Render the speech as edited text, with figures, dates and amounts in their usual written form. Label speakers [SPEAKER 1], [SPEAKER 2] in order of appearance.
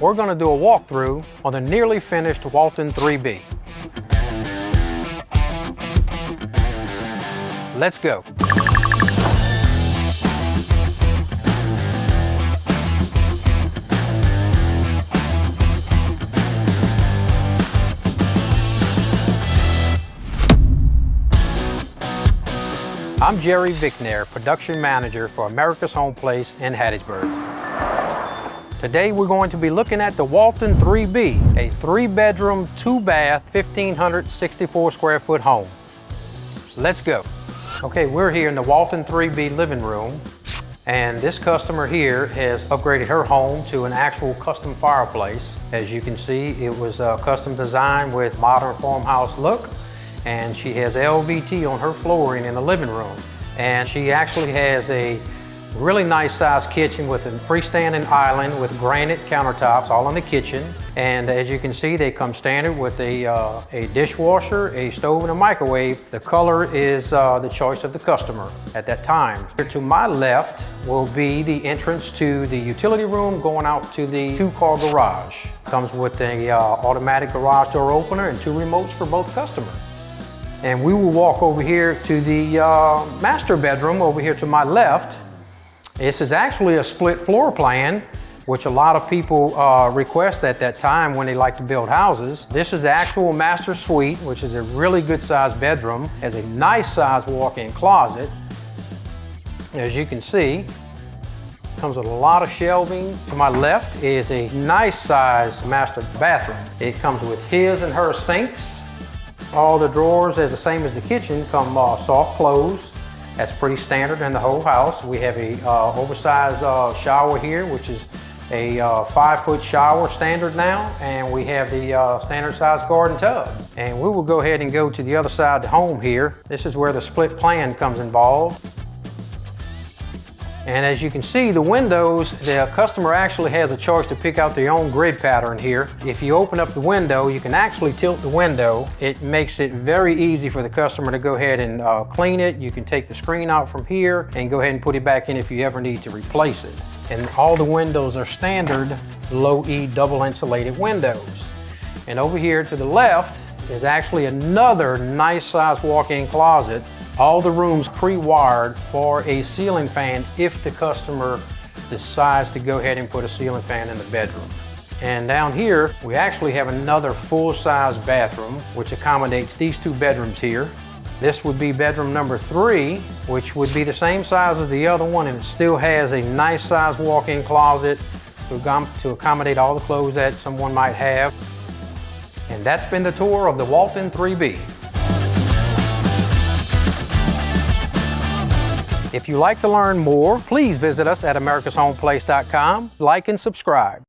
[SPEAKER 1] we're going to do a walkthrough on the nearly finished Walton 3B. Let's go. I'm Jerry Vicknair, Production Manager for America's Home Place in Hattiesburg. Today we're going to be looking at the Walton 3B, a 3-bedroom, 2-bath, 1,564 square foot home. Let's go. Okay, we're here in the Walton 3B living room, and this customer here has upgraded her home to an actual custom fireplace. As you can see, it was custom designed with modern farmhouse look, and she has LVT on her flooring in the living room. And she actually has a really nice sized kitchen with a freestanding island with granite countertops all in the kitchen. And as you can see, they come standard with a dishwasher, a stove, and a microwave. The color is the choice of the customer at that time. Here to my left will be the entrance to the utility room going out to the 2-car garage. Comes with a automatic garage door opener and 2 remotes for both customers. And we will walk over here to the master bedroom over here to my left. This is actually a split floor plan, which a lot of people request at that time when they like to build houses. This is the actual master suite, which is a really good sized bedroom. Has a nice sized walk-in closet. As you can see, comes with a lot of shelving. To my left is a nice sized master bathroom. It comes with his and her sinks. All the drawers, as the same as the kitchen, come soft close. That's pretty standard in the whole house. We have a oversized shower here, which is a 5-foot shower standard now, and we have the standard size garden tub. And we will go ahead and go to the other side of the home here. This is where the split plan comes involved. And as you can see, the windows, the customer actually has a choice to pick out their own grid pattern here. If you open up the window, you can actually tilt the window. It makes it very easy for the customer to go ahead and clean it. You can take the screen out from here and go ahead and put it back in if you ever need to replace it. And all the windows are standard low-E double insulated windows. And over here to the left is actually another nice sized walk-in closet. All the rooms pre-wired for a ceiling fan if the customer decides to go ahead and put a ceiling fan in the bedroom. And down here, we actually have another full-size bathroom, which accommodates these 2 bedrooms here. This would be bedroom number 3, which would be the same size as the other one, and it still has a nice size walk-in closet to accommodate all the clothes that someone might have. And that's been the tour of the Walton 3B. If you'd like to learn more, please visit us at americashomeplace.com, like and subscribe.